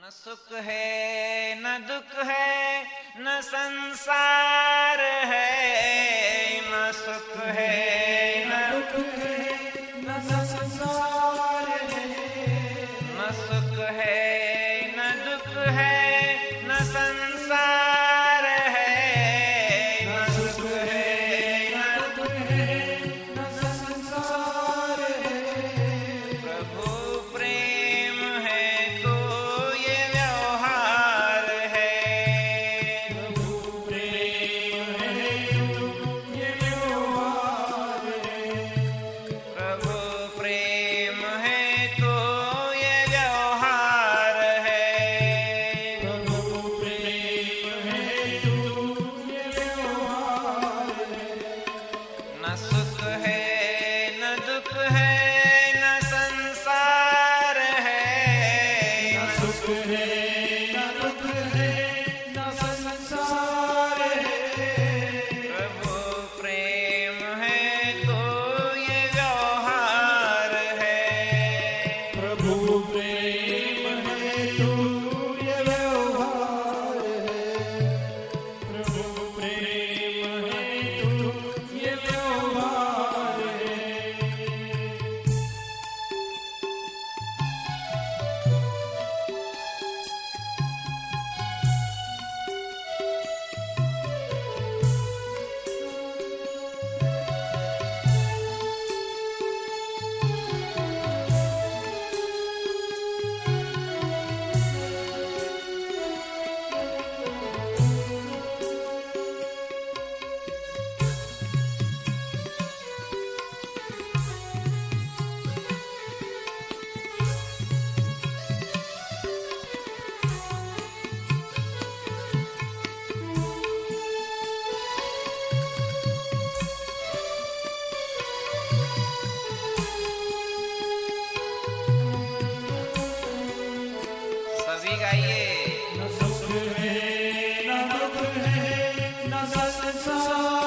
न सुख है न दुख है न संसार है, न सुख है न दुख है न संसार है, न सुख है न दुख है न संसार है, न सुख है न दुख है न संसार है। प्रभु प्रेम है तो ये व्यवहार है, प्रभु प्रेम है तो ये व्यवहार है, प्रभु प्रेम है तो ये व्यवहार है, प्रभु प्रेम है तो ये व्यवहार है। न सुख है न दुख है न संसार है, न सुख है न दुख है न संसार है। प्रभु प्रेम है तो ये व्यवहार है, प्रभु प्रेम है तो ये व्यवहार है, प्रभु प्रेम है तो ये व्यवहार है। सभी गाइए। न सुख है न दुख है न संसार